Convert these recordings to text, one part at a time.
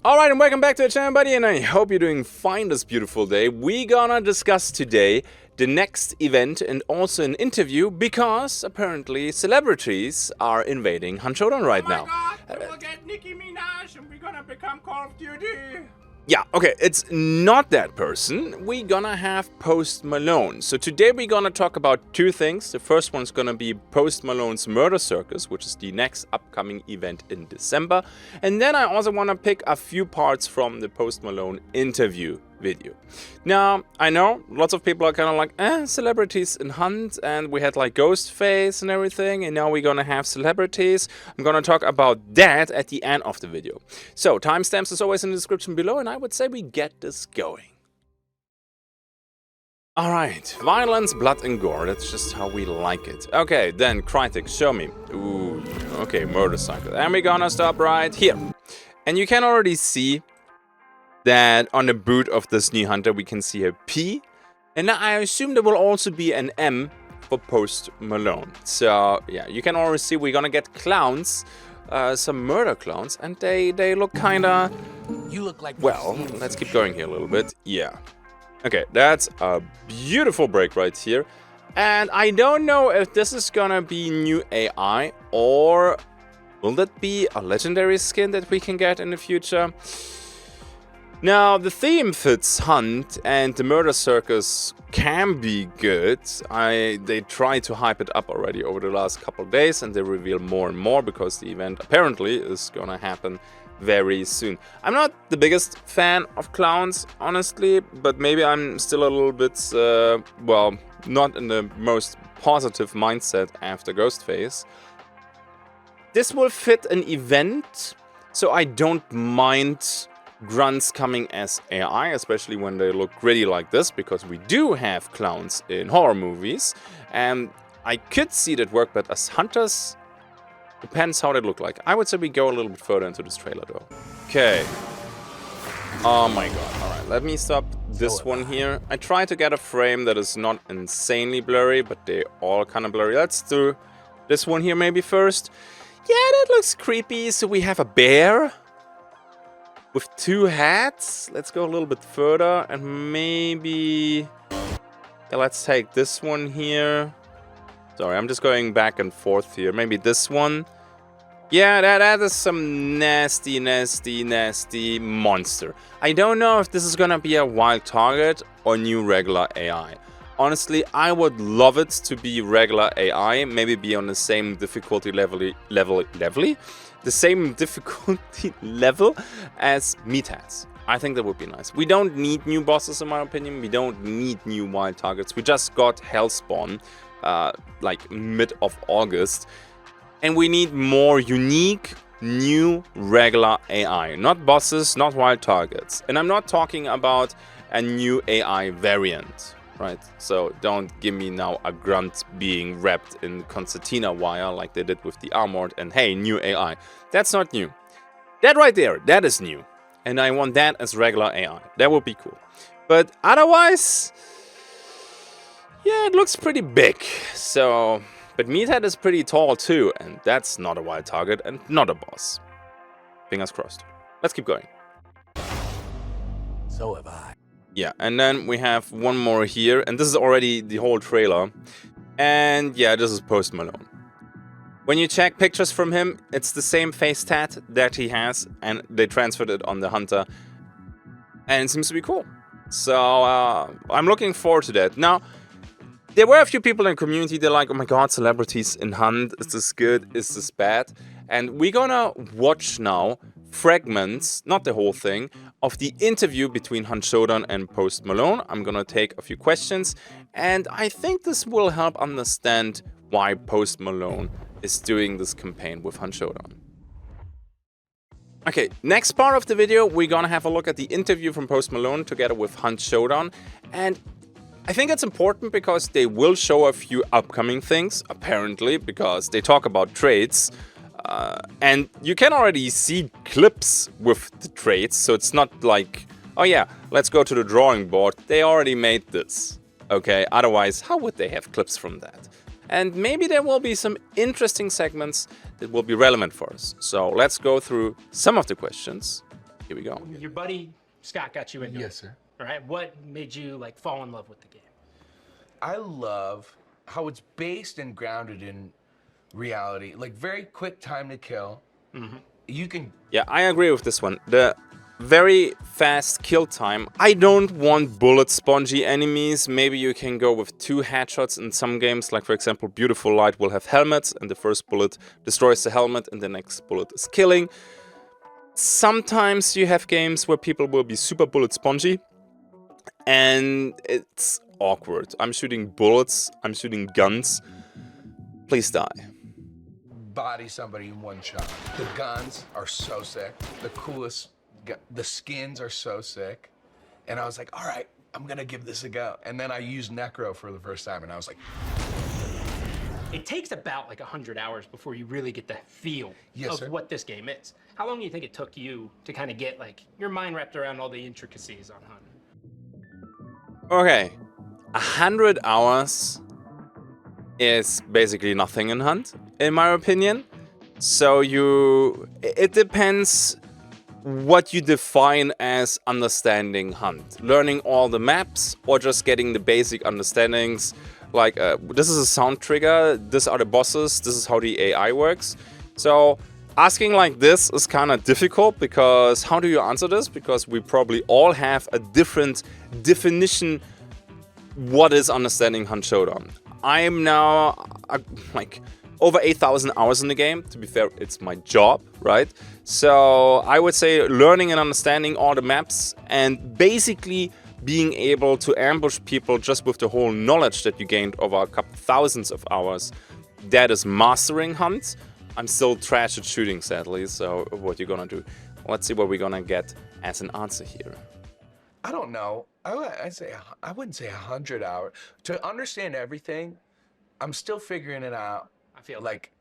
Alright, and welcome back to the channel, buddy, and I hope you're doing fine this beautiful day. We're gonna discuss today the next event and also an interview because apparently celebrities are invading Showdown right now. Oh my god, we will get Nicki Minaj and we're gonna become Call of Duty. Yeah, okay, it's not that person. We're gonna have Post Malone. So today we're gonna talk about two things. The first one's gonna be Post Malone's Murder Circus, which is the next upcoming event in December. And then I also wanna pick a few parts from the Post Malone interview video. Now, I know lots of people are kind of like, celebrities in Hunt, and we had like Ghostface and everything, and now we're gonna have celebrities. I'm gonna talk about that at the end of the video. So, timestamps is always in the description below, and I would say we get this going. Alright, violence, blood and gore, that's just how we like it. Okay, then Critic, show me. Ooh, okay, motorcycle. And we're gonna stop right here. And you can already see that on the boot of this new Hunter we can see a P, and I assume there will also be an M for Post Malone. So yeah, you can already see we're gonna get clowns, some murder clowns, and they look kinda... You look like... Well, let's keep going here a little bit. Yeah. Okay, that's a beautiful break right here. And I don't know if this is gonna be new AI, or will that be a legendary skin that we can get in the future? Now, the theme fits Hunt, and the Murder Circus can be good. They tried to hype it up already over the last couple of days, and they reveal more and more because the event apparently is gonna happen very soon. I'm not the biggest fan of clowns, honestly, but maybe I'm still a little bit, well, not in the most positive mindset after Ghostface. This will fit an event, so I don't mind grunts coming as AI, especially when they look gritty like this, because we do have clowns in horror movies, and I could see that work, but as hunters, depends how they look like. I would say we go a little bit further into this trailer though. Okay. Oh my god. Alright, let me stop this one here. I try to get a frame that is not insanely blurry, but they're all kind of blurry. Let's do this one here maybe first. Yeah, that looks creepy. So we have a bear with two hats. Let's go a little bit further and maybe... Yeah, let's take this one here. Sorry, I'm just going back and forth here. Maybe this one. Yeah, that is some nasty monster. I don't know if this is gonna be a wild target or new regular AI. Honestly, I would love it to be regular AI, maybe be on the same difficulty level as Meatheads. I think that would be nice. We don't need new bosses, in my opinion. We don't need new wild targets. We just got Hellspawn, like mid of August, and we need more unique, new, regular AI. Not bosses, not wild targets. And I'm not talking about a new AI variant. Right, so don't give me now a grunt being wrapped in concertina wire like they did with the Armored and hey, new AI. That's not new. That right there, that is new. And I want that as regular AI. That would be cool. But otherwise, yeah, it looks pretty big. So, but Meathead is pretty tall too, and that's not a wild target and not a boss. Fingers crossed. Let's keep going. So have I. Yeah, and then we have one more here, and this is already the whole trailer. And yeah, this is Post Malone. When you check pictures from him, it's the same face tat that he has, and they transferred it on the Hunter. And it seems to be cool. So I'm looking forward to that. Now, there were a few people in the community, they're like, oh my god, celebrities in Hunt, is this good, is this bad? And we're gonna watch now fragments, not the whole thing, of the interview between Showdown and Post Malone. I'm gonna take a few questions, and I think this will help understand why Post Malone is doing this campaign with Showdown. Okay, next part of the video, we're gonna have a look at the interview from Post Malone together with Showdown, and I think it's important because they will show a few upcoming things, apparently, because they talk about trades. And you can already see clips with the trades, so it's not like, oh yeah, let's go to the drawing board. They already made this, okay? Otherwise, how would they have clips from that? And maybe there will be some interesting segments that will be relevant for us. So let's go through some of the questions Here we go. Your buddy Scott got you into it. Yes, sir. All right. What made you like fall in love with the game? I love how it's based and grounded in reality. Like very quick time to kill. You can. Yeah, I agree with this one. The very fast kill time. I don't want bullet spongy enemies. Maybe you can go with 2 headshots in some games. Like for example, Beautiful Light will have helmets and the first bullet destroys the helmet and the next bullet is killing. Sometimes you have games where people will be super bullet spongy and it's awkward. I'm shooting bullets, I'm shooting guns. Please die. Body somebody in one shot. The guns are so sick. The coolest, the skins are so sick. And I was like, all right, I'm gonna give this a go. And then I used Necro for the first time and I was like, It takes about like 100 hours before you really get the feel Yes, of what this game is. How long do you think it took you to kind of get like your mind wrapped around all the intricacies on Hunt? Okay, 100 hours is basically nothing in Hunt, in my opinion. So it depends what you define as understanding Hunt. Learning all the maps or just getting the basic understandings. Like, this is a sound trigger, these are the bosses, this is how the AI works. So asking like this is kind of difficult because how do you answer this? Because we probably all have a different definition what is understanding Hunt Showdown. I'm now like over 8,000 hours in the game. To be fair, it's my job, right? So I would say learning and understanding all the maps and basically being able to ambush people just with the whole knowledge that you gained over a couple thousands of hours, that is mastering Hunt. I'm still trash at shooting, sadly, so what you gonna do? Let's see what we're gonna get as an answer here. I don't know. I wouldn't say 100 hours. To understand everything, I'm still figuring it out. I feel Like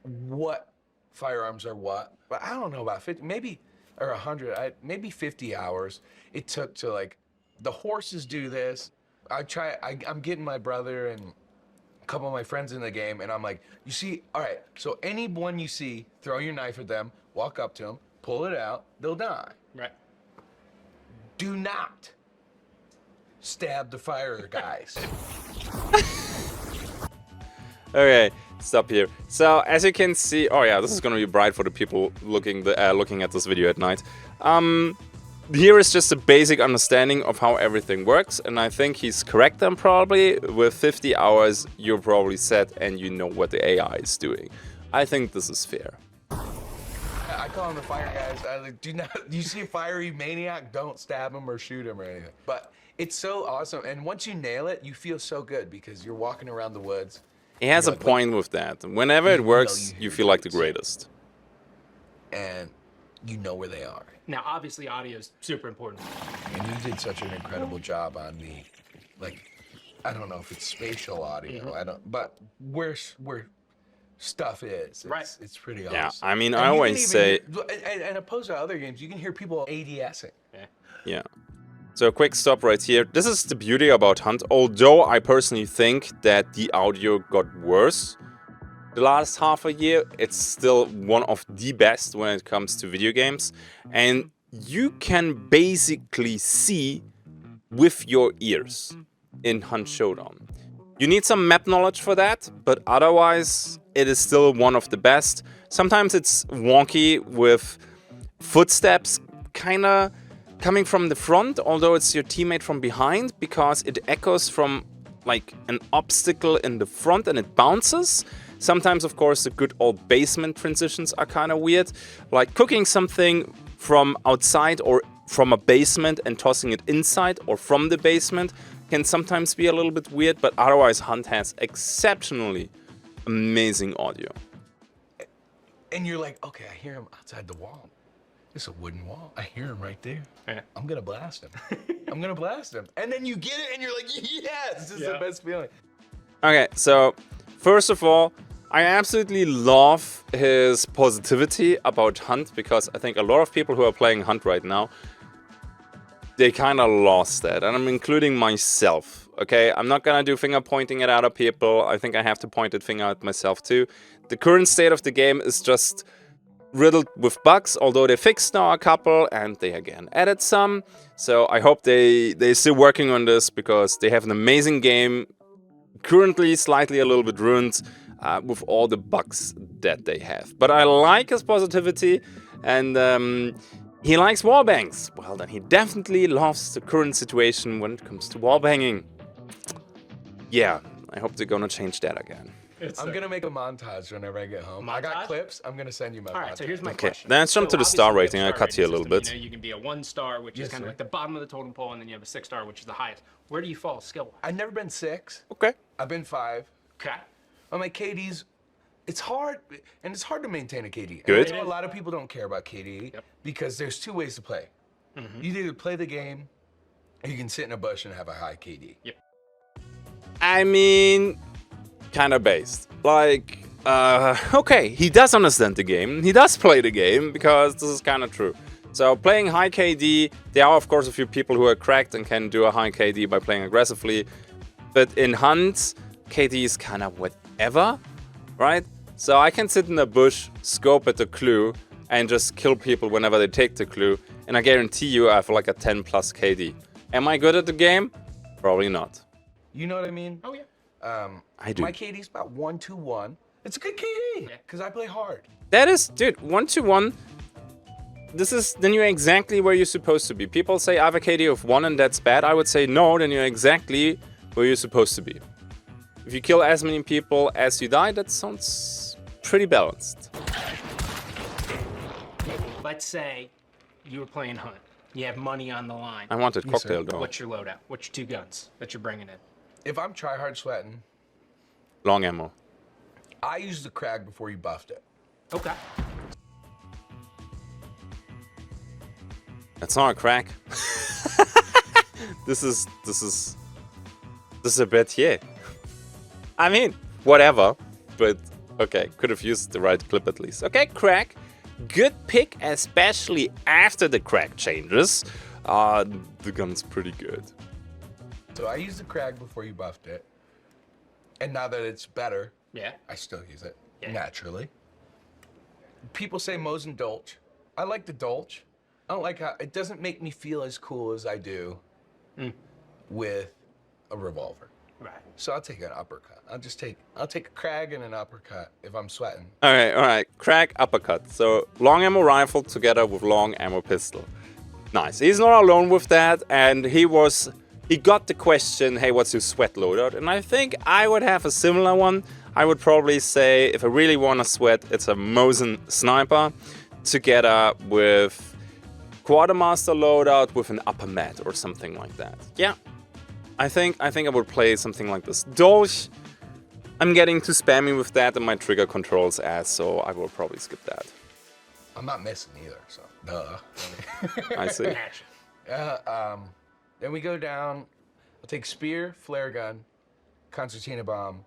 what firearms are what. But I don't know about 50, maybe, or 100, maybe 50 hours it took to like, the horses do this. I'm getting my brother and a couple of my friends in the game, and I'm like, you see, all right, so anyone you see, throw your knife at them, walk up to them, pull it out, they'll die. Right. Do not stab the fire guys. Okay, stop here. So as you can see, oh yeah, this is gonna be bright for the people looking at this video at night. Here is just a basic understanding of how everything works, and I think he's correct then probably. With 50 hours, you're probably set and you know what the AI is doing. I think this is fair. I call them the fire guys. I like, do not. You see a fiery maniac, don't stab him or shoot him or anything. But it's so awesome, and once you nail it, you feel so good because you're walking around the woods. He has a like, point with that. Whenever it works, you feel like the greatest. And you know where they are. Now, obviously, audio is super important. And you did such an incredible job on the, like, I don't know if it's spatial audio. I don't, but where stuff is, it's pretty awesome. Yeah, I mean, And I you can always say, and opposed to other games, you can hear people ADSing. yeah. So a quick stop right here. This is the beauty about Hunt, although I personally think that the audio got worse the last half a year. It's still one of the best when it comes to video games. And you can basically see with your ears in Hunt Showdown. You need some map knowledge for that, but otherwise it is still one of the best. Sometimes it's wonky with footsteps kinda coming from the front, although it's your teammate from behind, because it echoes from like an obstacle in the front and it bounces. Sometimes, of course, the good old basement transitions are kind of weird, like cooking something from outside or from a basement and tossing it inside or from the basement can sometimes be a little bit weird, but otherwise Hunt has exceptionally amazing audio. And you're like, okay, I hear him outside the wall. It's a wooden wall. I hear him right there. Yeah. I'm gonna blast him. I'm gonna blast him. And then you get it and you're like, yes, this is the best feeling. Okay, so first of all, I absolutely love his positivity about Hunt, because I think a lot of people who are playing Hunt right now, they kind of lost that, and I'm including myself, okay? I'm not gonna do finger pointing at other people. I think I have to point a finger at myself too. The current state of the game is just riddled with bugs, although they fixed now a couple and they again added some. So I hope they're still working on this, because they have an amazing game, currently slightly a little bit ruined with all the bugs that they have. But I like his positivity, and he likes wallbangs. Well, then he definitely loves the current situation when it comes to wallbanging. Yeah, I hope they're gonna change that again. I'm gonna make a montage whenever I get home. I got clips. I'm gonna send you my. All right, so here's my Okay, question. let's jump to the star obviously, rating. we have I cut you a star little rating bit. system. You can be a 1-star, which is kind of like the bottom of the totem pole, and then you have a 6-star, which is the highest. Where do you fall skill-wise? I've never been 6. Okay. I've been 5. Okay. On my KDs, it's hard, and it's hard to maintain a KD. Good. And I know a lot of people don't care about KD because there's 2 ways to play. You either play the game, or you can sit in a bush and have a high KD. Yep. I mean, kind of based. Like, okay, he does understand the game. He does play the game, because this is kind of true. So playing high KD, there are of course a few people who are cracked and can do a high KD by playing aggressively. But in hunts, KD is kind of whatever, right? So I can sit in a bush, scope at the clue, and just kill people whenever they take the clue. And I guarantee you I have like a 10 plus KD. Am I good at the game? Probably not. You know what I mean? Oh, yeah. I do. My KD's about 1-2-1. It's a good KD because I play hard. That is, dude, 1-1. This is, then you're exactly where you're supposed to be. People say I have a KD of 1 and that's bad. I would say no, then you're exactly where you're supposed to be. If you kill as many people as you die, that sounds pretty balanced. Let's say you were playing hunt. You have money on the line. I wanted cocktail though. What's your loadout? What's your 2 guns that you're bringing in? If I'm try-hard sweating, Long ammo. I use the crag before you buffed it. Okay. That's not a crack. This is a bet, yeah. I mean, whatever. But okay, could have used the right clip at least. Okay, crack. Good pick, especially after the crack changes. The gun's pretty good. So I use the crag before you buffed it. And now that it's better, Yeah. I still use it Yeah. naturally. People say Mosin Dolch. I like the Dolch. I don't like how it doesn't make me feel as cool as I do with a revolver. Right. So I'll take an uppercut. I'll take a crag and an uppercut if I'm sweating. All right. Crack, uppercut. So long ammo rifle together with long ammo pistol. Nice. He's not alone with that, and he got the question, hey, what's your sweat loadout? And I think I would have a similar one. I would probably say, if I really want to sweat, it's a Mosin sniper together with quartermaster loadout with an upper mat or something like that. Yeah, I think I would play something like this. Dolch, I'm getting too spammy with that and my trigger controls ass, so I will probably skip that. I'm not missing either, so duh. I see. Action. Then we go down. I'll take spear, flare gun, concertina bomb,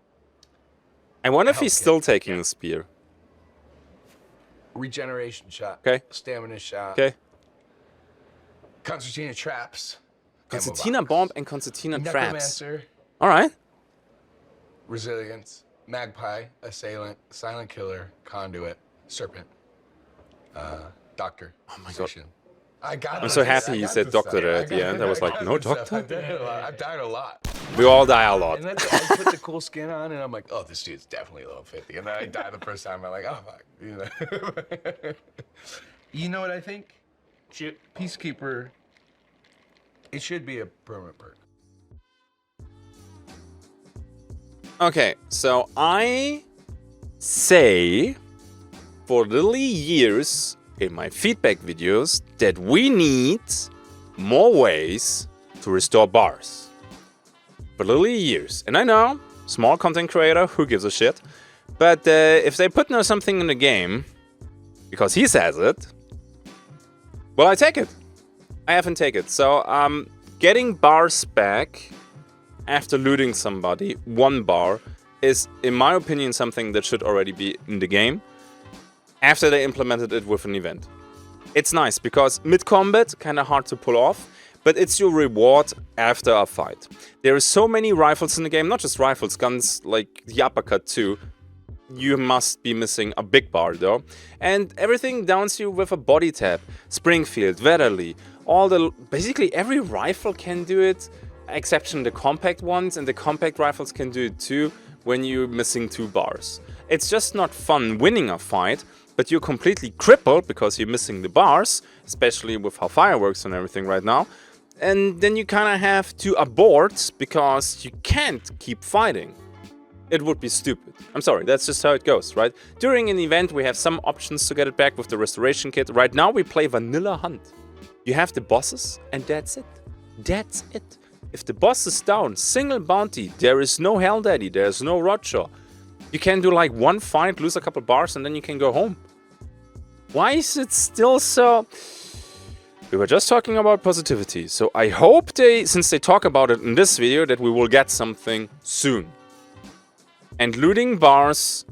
I wonder if he's Health still taking the spear. regeneration shot, Okay. stamina shot, Okay. concertina traps, Concertina ammo box, bomb and concertina traps. necromancer, All right. resilience, magpie, assailant, silent killer, conduit, serpent, doctor. Oh my God. physician. I got. I'm so happy you got said this doctor stuff. there at the got- end. I was like, got no this stuff. doctor? I've died a lot. We all die a lot. And then I put the cool skin on, and I'm like, oh, this dude's definitely level 50. And then I die the first time. I'm like, oh, fuck. You know, you know what I think? Shoot. Peacekeeper, it should be a permanent perk. Okay, so I say for literally years in my feedback videos that we need more ways to restore bars. For literally years. And I know, small content creator, who gives a shit? But if they put now something in the game, because he says it, well, I take it. I haven't taken it. So getting bars back after looting somebody, 1 bar, is, in my opinion, something that should already be in the game after they implemented it with an event. It's nice because mid-combat, kind of hard to pull off, but it's your reward after a fight. There are so many rifles in the game, not just rifles, guns like the uppercut too, you must be missing a big bar though. And everything downs you with a body tap. Springfield, Vetterli, basically every rifle can do it, exception the compact ones, and the compact rifles can do it too when you're missing 2 bars. It's just not fun winning a fight, but you're completely crippled because you're missing the bars, especially with how fire works and everything right now. And then you kind of have to abort because you can't keep fighting. It would be stupid. I'm sorry, that's just how it goes, right? During an event, we have some options to get it back with the restoration kit. Right now, we play vanilla hunt. You have the bosses, and that's it. That's it. If the boss is down, single bounty, there is no Hell Daddy, there's no Roger. You can do like 1 fight, lose a couple bars, and then you can go home. Why is it still so... We were just talking about positivity, so I hope since they talk about it in this video, that we will get something soon. And looting players,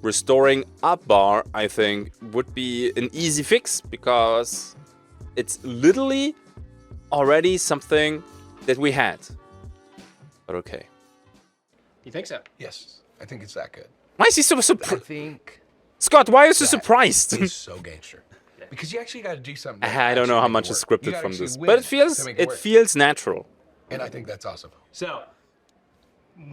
restoring a bar, I think, would be an easy fix, because it's literally already something that we had. But okay. You think so? Yes, I think it's that good. Why is he so I surprised? think Scott, why is he surprised? he's so gangster. Because you actually got to do something. I don't know how much is scripted from this, but it feels natural. And I think that's awesome. So,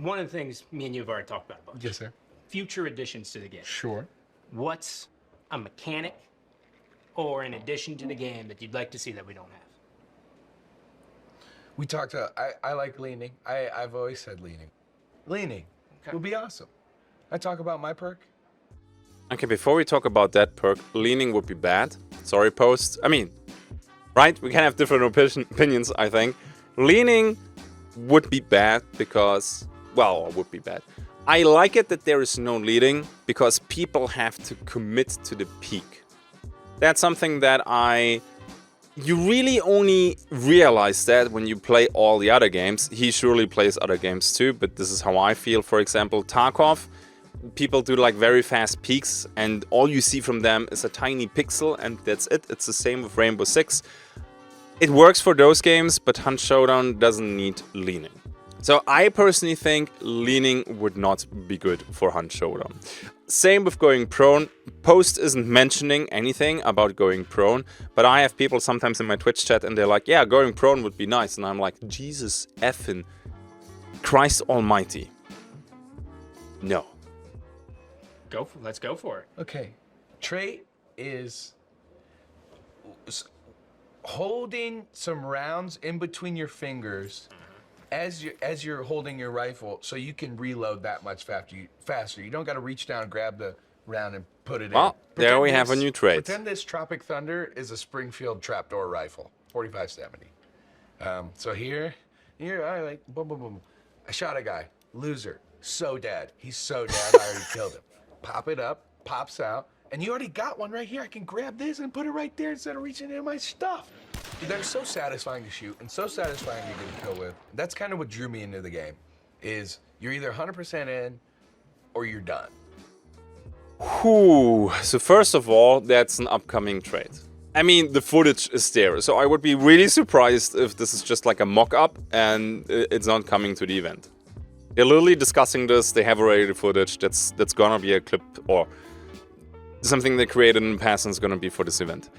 one of the things me and you have already talked about a bunch. Yes, sir. Future additions to the game. Sure. What's a mechanic or an addition to the game that you'd like to see that we don't have? We talked I like leaning. I've always said leaning. Leaning would be awesome. I talk about my perk. Okay, before we talk about that perk, leaning would be bad. Sorry, Post. I mean, right? We can have different opinions, I think. Leaning would be bad because, well, would be bad. I like it that there is no leading because people have to commit to the peak. That's something that you really only realize that when you play all the other games. He surely plays other games too, but this is how I feel. For example, Tarkov. People do like very fast peaks, and all you see from them is a tiny pixel, and that's it. It's the same with Rainbow Six. It works for those games, but Hunt Showdown doesn't need leaning. So I personally think leaning would not be good for Hunt Showdown. Same with going prone. Post isn't mentioning anything about going prone, but I have people sometimes in my Twitch chat and they're like, yeah, going prone would be nice. And I'm like, Jesus effing Christ almighty. No. Let's go for it. Okay. Trait is holding some rounds in between your fingers as you're holding your rifle, so you can reload that much faster. You don't got to reach down, grab the round, and put it in. Well, there we have a new trait. Pretend this Tropic Thunder is a Springfield trapdoor rifle, 4570. So here, I like boom, boom, boom. I shot a guy, loser, so dead. He's so dead. I already killed him. Pop it up, pops out, and you already got one right here. I can grab this and put it right there instead of reaching into my stuff. They're so satisfying to shoot and so satisfying to get a kill with. That's kind of what drew me into the game, is you're either 100% in or you're done. Whew. So first of all, that's an upcoming trait. I mean, the footage is there, so I would be really surprised if this is just like a mock-up and it's not coming to the event. They're literally discussing this, they have already the footage, that's gonna be a clip or something they created in the past and it's gonna be for this event.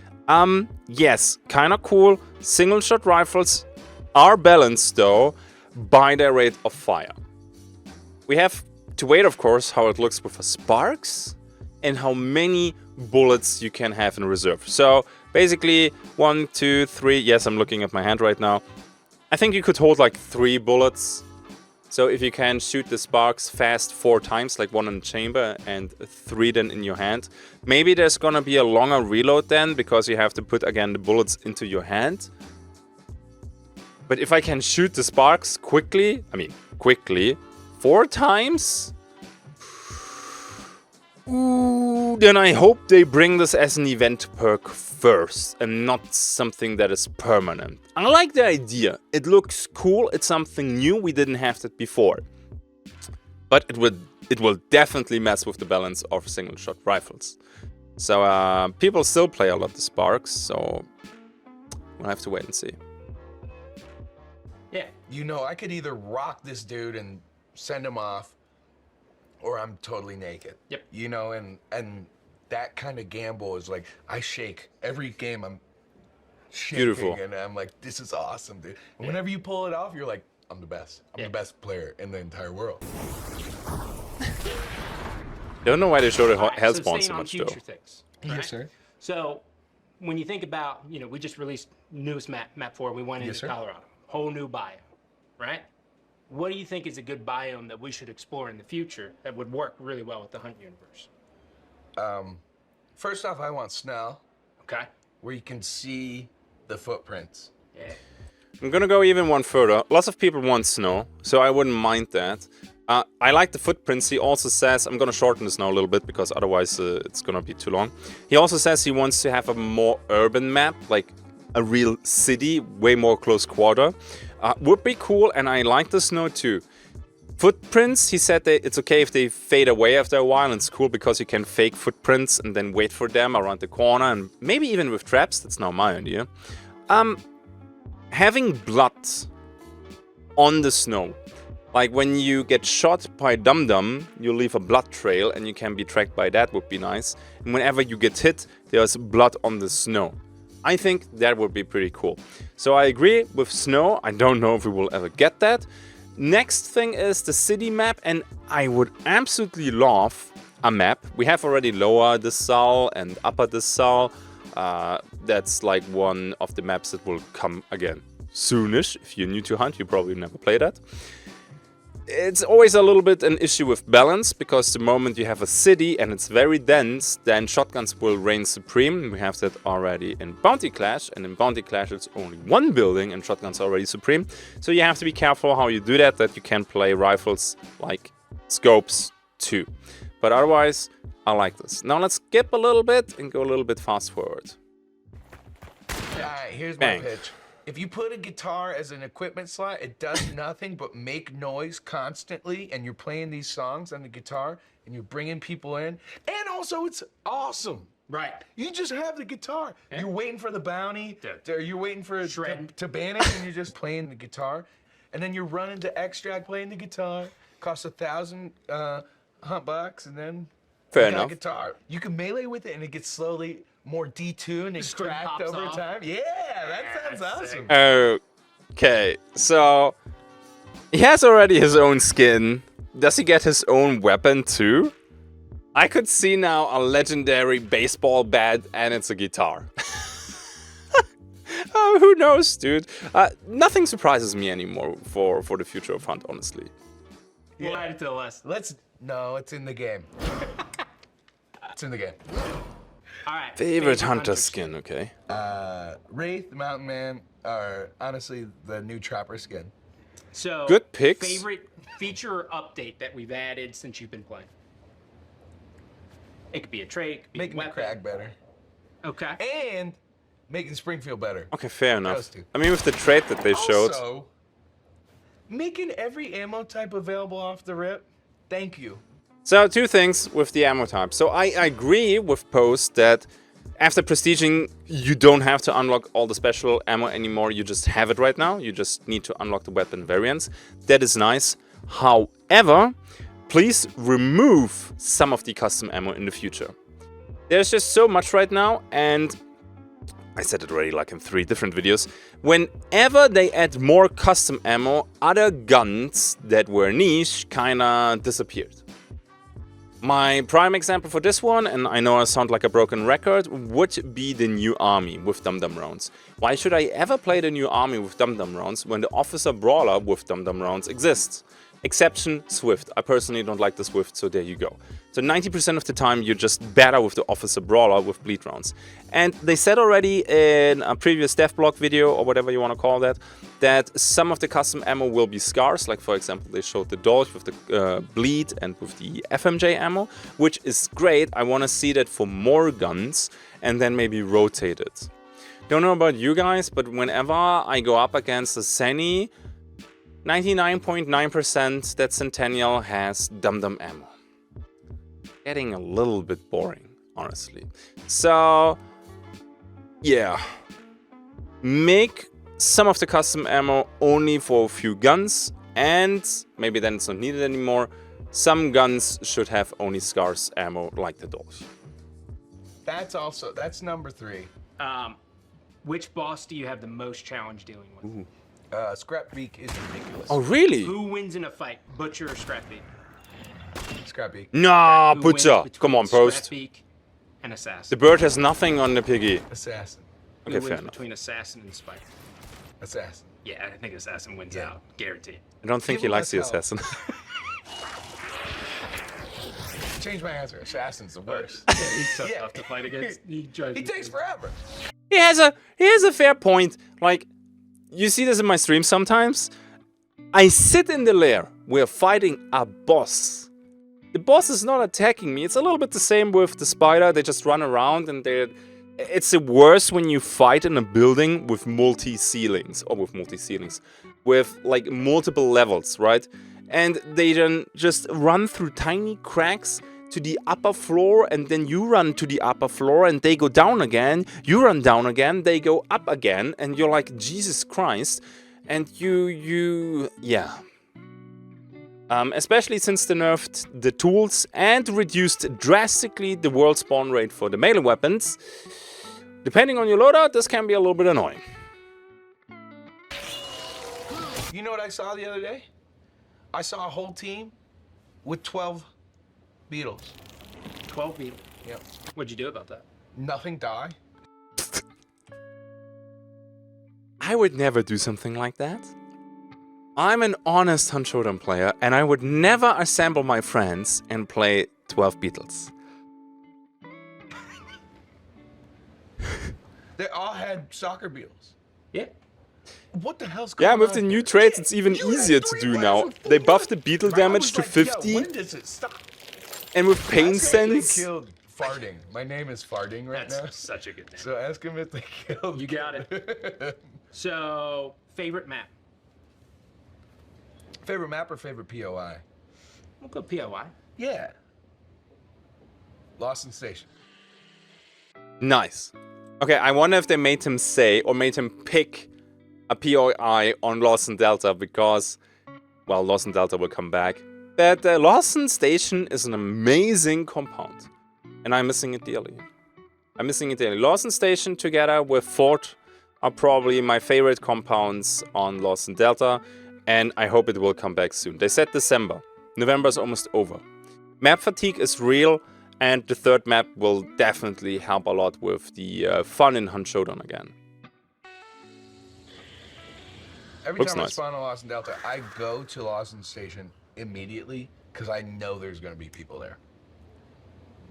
Yes, kinda cool. Single shot rifles are balanced though by their rate of fire. We have to wait, of course, how it looks with the sparks and how many bullets you can have in reserve. So basically 1, 2, 3, yes, I'm looking at my hand right now. I think you could hold like 3 bullets. So if you can shoot the sparks fast 4 times, like 1 in the chamber and 3 then in your hand, maybe there's gonna be a longer reload then, because you have to put again the bullets into your hand. But if I can shoot the sparks quickly, 4 times? Ooh, then I hope they bring this as an event perk first and not something that is permanent. I like the idea. It looks cool. It's something new. We didn't have that before. But it will definitely mess with the balance of single shot rifles. So people still play a lot the sparks, so we'll have to wait and see. Yeah. You know, I could either rock this dude and send him off, or I'm totally naked. Yep. You know, and that kind of gamble is like, I shake. Every game I'm shaking. Beautiful. And I'm like, this is awesome, dude. And whenever you pull it off, you're like, I'm the best. I'm the best player in the entire world. Don't know why they showed the All right, health so spawn staying so on much though. future things. Yes, sir. So when you think about, we just released newest map 4. We went Yes, into sir. Colorado. Whole new biome, right? What do you think is a good biome that we should explore in the future that would work really well with the Hunt universe? First off, I want snow, Okay. where you can see the footprints. Yeah. I'm gonna go even one further. Lots of people want snow, so I wouldn't mind that. I like the footprints. He also says, I'm gonna shorten this now a little bit because otherwise it's gonna be too long. He also says he wants to have a more urban map, like a real city, way more close quarter. Would be cool, and I like the snow too. Footprints, he said that it's okay if they fade away after a while, and it's cool because you can fake footprints and then wait for them around the corner, and maybe even with traps. That's now my idea. Having blood on the snow. Like when you get shot by Dum Dum, you leave a blood trail and you can be tracked by that, would be nice. And whenever you get hit, there's blood on the snow. I think that would be pretty cool. So I agree with snow. I don't know if we will ever get that. Next thing is the city map, and I would absolutely love a map. We have already Lower Dessau and Upper Dessau. That's like one of the maps that will come again soonish. If you're new to Hunt, you probably never play that. It's always a little bit an issue with balance, because the moment you have a city and it's very dense, then shotguns will reign supreme. We have that already in Bounty Clash, and in Bounty Clash it's only one building and shotguns are already supreme. So you have to be careful how you do that you can play rifles like scopes too. But otherwise, I like this. Now let's skip a little bit and go a little bit fast forward. Alright, here's Bang. my pitch. If you put a guitar as an equipment slot, it does nothing but make noise constantly, and you're playing these songs on the guitar, and you're bringing people in, and also it's awesome. Right. You just have the guitar. Yeah. You're waiting for the bounty, Dude. or you're waiting for Shred. to ban it, and you're just playing the guitar, and then you're running to Auxjack playing the guitar. Costs 1,000 hunt bucks, and then Fair you got a enough. guitar. You can melee with it, and it gets slowly more detuned and String cracked pops over off. time. Yeah, that sounds That's awesome. sick. Okay, so he has already his own skin. Does he get his own weapon too? I could see now a legendary baseball bat, and it's a guitar. Oh, who knows, dude? Nothing surprises me anymore for the future of Hunt, honestly. We'll add it to the list. No, it's in the game. It's in the game. All right. Favorite hunter skin, okay. Wraith, the Mountain Man, are honestly the new Trapper skin. So, Good picks. Favorite feature or update that we've added since you've been playing? It could be a trait, it could be Making a the weapon. crag better. Okay. And making Springfield better. Okay, fair enough. Those two. I mean, with the trait that they showed. Also, making every ammo type available off the rip. Thank you. So, two things with the ammo type. So, I agree with Post that after prestiging, you don't have to unlock all the special ammo anymore. You just have it right now. You just need to unlock the weapon variants. That is nice. However, please remove some of the custom ammo in the future. There's just so much right now, and I said it already like in 3 different videos. Whenever they add more custom ammo, other guns that were niche kinda disappeared. My prime example for this one, and I know I sound like a broken record, would be the new army with Dum Dum rounds. Why should I ever play the new army with Dum Dum rounds when the officer brawler with Dum Dum rounds exists? Exception, Swift. I personally don't like the Swift, so there you go. So 90% of the time you're just better with the officer brawler with bleed rounds. And they said already in a previous dev blog video, or whatever you want to call that, that some of the custom ammo will be scars. Like for example, they showed the Dolch with the bleed and with the FMJ ammo, which is great. I want to see that for more guns and then maybe rotate it. Don't know about you guys, but whenever I go up against a Seni, 99.9% that Centennial has Dum Dum ammo. Getting a little bit boring, honestly. So, yeah. Make some of the custom ammo only for a few guns, and maybe then it's not needed anymore. some guns should have only scarce ammo like the Dolch. That's number 3. Which boss do you have the most challenge dealing with? Scrapbeak is ridiculous. Oh, really? Who wins in a fight, Butcher or Scrapbeak? Scrapbeak. Nah, Who wins Butcher. between Come on, Post. Scrapbeak and Assassin. The bird has nothing on the piggy. Assassin. Who Okay, wins fair enough. between Assassin and Spike? Assassin. Yeah, I think Assassin wins Yeah. out. Guaranteed. I don't think he Give him likes the less health. assassin. Change my answer. Assassin's the worst. He's so Yeah. tough to fight against. He takes forever. He has a fair point. Like, you see this in my stream sometimes. I sit in the lair. We're fighting a boss. The boss is not attacking me. It's a little bit the same with the spider. They just run around and it's worse when you fight in a building with multi-ceilings. With like multiple levels, right? And they then just run through tiny cracks to the upper floor, and then you run to the upper floor and they go down again. You run down again, they go up again, and you're like, Jesus Christ. And yeah. Especially since they nerfed the tools and reduced drastically the world spawn rate for the melee weapons. Depending on your loadout, this can be a little bit annoying. You know what I saw the other day? I saw a whole team with 12 beetles. 12 beetles. Yep. What'd you do about that? Nothing die. I would never do something like that. I'm an honest Hunt Showdown player, and I would never assemble my friends and play 12 beetles. They all had soccer beetles. Yeah. What the hell's going Yeah, on? with the new traits, it's even You had easier to 3 do rounds now. of They full buffed the damage. beetle I damage was to like, yo, 50, when does it stop? and with pain Ask them if sense. they killed Farting. My name is Farting right That's now. such a good name. So ask him if they killed. You got it. So, favorite map? Favorite map or favorite POI? We'll go POI. Yeah. Lawson Station. Nice. Okay, I wonder if they made him say or made him pick a POI on Lawson Delta because, well, Lawson Delta will come back. But Lawson Station is an amazing compound, and I'm missing it dearly. Lawson Station together with Fort are probably my favorite compounds on Lawson Delta, and I hope it will come back soon. They said December. November is almost over. Map fatigue is real, and the third map will definitely help a lot with the fun in Hunt Showdown again. Every Looks time I nice. spawn on Lawson Delta, I go to Lawson Station immediately because I know there's going to be people there.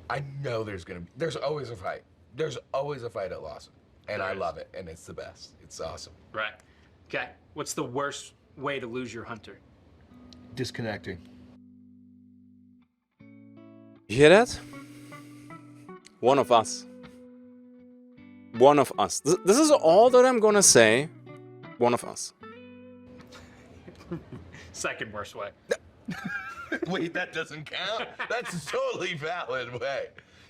I know there's always a fight. There's always a fight at Lawson. And I love it, and it's the best. It's awesome. Right. Okay. What's the worst way to lose your hunter? Disconnecting. You hear that? One of us. One of us. This is all that I'm gonna say. One of us. Second worst way. Wait, that doesn't count? That's a totally valid way.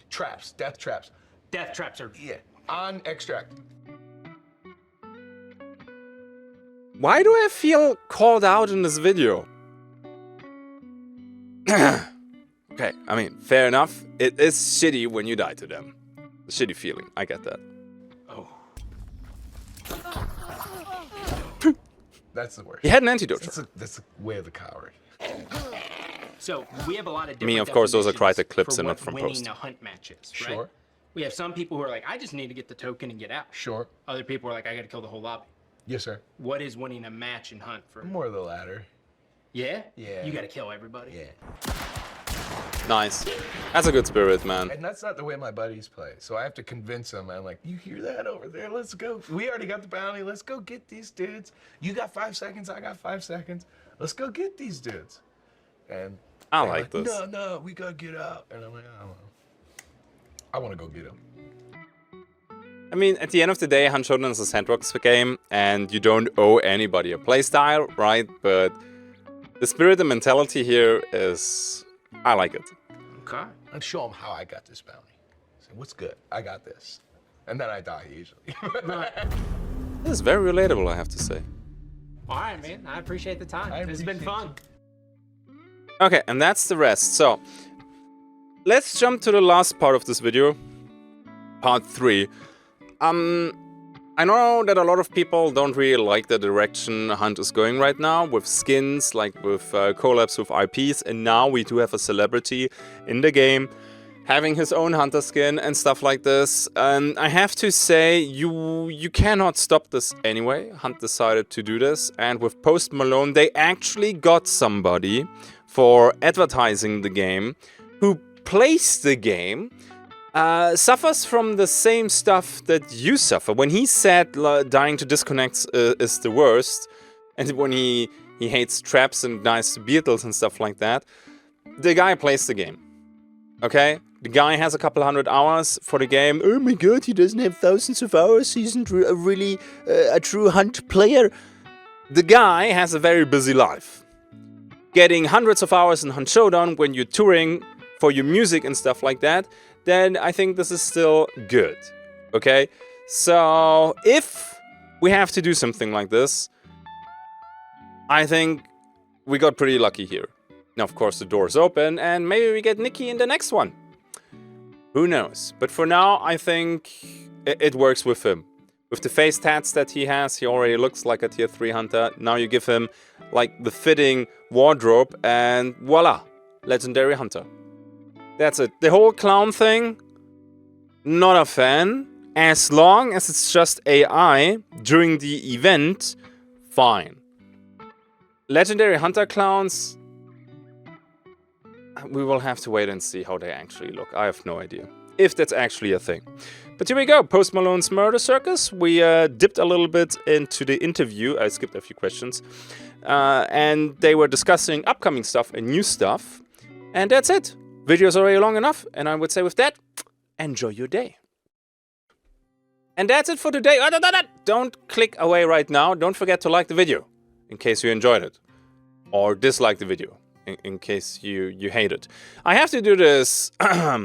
Traps. Death traps. Death traps are... Yeah. On extract. Why do I feel called out in this video? Okay, I mean, fair enough. It is shitty when you die to them. A shitty feeling, I get that. Oh. That's the worst. He had an antidote. That's the way of the coward. So, we have a lot of different I mean, of course, those are definitions Crytek clips for and not what from winning post. a hunt match is, right? Sure. We have some people who are like, I just need to get the token and get out. Sure. Other people are like, I gotta kill the whole lobby. Yes, sir. What is winning a match in hunt for? More the latter. Yeah? Yeah. You gotta kill everybody? Yeah. Nice. That's a good spirit, man. And that's not the way my buddies play. So I have to convince them. I'm like, you hear that over there? Let's go. We already got the bounty. Let's go get these dudes. You got 5 seconds. I got 5 seconds. Let's go get these dudes. And I they're like this. No, we gotta get out. And I'm like, I don't know. I want to go get them. I mean, at the end of the day, Hunt Showdown is a sandbox game, and you don't owe anybody a playstyle, right? But the spirit and mentality here is... I like it. Okay. And show them how I got this bounty. Say, what's good? I got this. And then I die usually. This is very relatable, I have to say. All right, man. I appreciate the time. I This has been appreciate fun. Okay, and that's the rest. So, let's jump to the last part of this video. Part 3. I know that a lot of people don't really like the direction Hunt is going right now, with skins, like with collabs with IPs, and now we do have a celebrity in the game having his own hunter skin and stuff like this. And I have to say, you cannot stop this anyway. Hunt decided to do this, and with Post Malone, they actually got somebody for advertising the game who plays the game. Suffers from the same stuff that you suffer. When he said dying to disconnect is the worst, and when he hates traps and dies to beetles and stuff like that, the guy plays the game. Okay? The guy has a couple hundred hours for the game. Oh my god, he doesn't have thousands of hours. He isn't really a true Hunt player. The guy has a very busy life. Getting hundreds of hours in Hunt Showdown when you're touring for your music and stuff like that, then I think this is still good, okay? So, if we have to do something like this, I think we got pretty lucky here. Now, of course, the door's open, and maybe we get Nikki in the next one. Who knows? But for now, I think it works with him. With the face tats that he has, he already looks like a tier 3 hunter. Now you give him, like, the fitting wardrobe, and voila! Legendary hunter. That's it. The whole clown thing, not a fan. As long as it's just AI during the event, fine. Legendary hunter clowns, we will have to wait and see how they actually look. I have no idea if that's actually a thing. But here we go, Post Malone's Murder Circus. We dipped a little bit into the interview. I skipped a few questions. And they were discussing upcoming stuff and new stuff. And that's it. Video's already long enough, and I would say with that, enjoy your day. And that's it for today. Don't click away right now. Don't forget to like the video, in case you enjoyed it. Or dislike the video, in case you hate it. I have to do this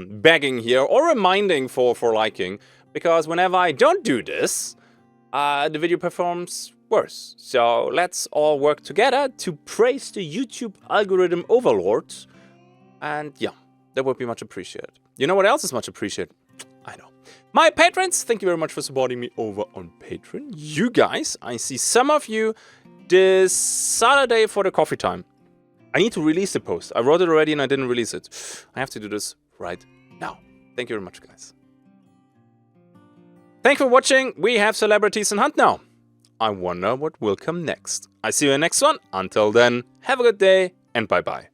begging here, or reminding for liking, because whenever I don't do this, the video performs worse. So let's all work together to praise the YouTube algorithm overlords. And yeah, that would be much appreciated. You know what else is much appreciated? I know. My patrons, thank you very much for supporting me over on Patreon. You guys, I see some of you this Saturday for the coffee time. I need to release the post. I wrote it already and I didn't release it. I have to do this right now. Thank you very much, guys. Thanks for watching. We have celebrities in Hunt now. I wonder what will come next. I see you in the next one. Until then, have a good day and bye-bye.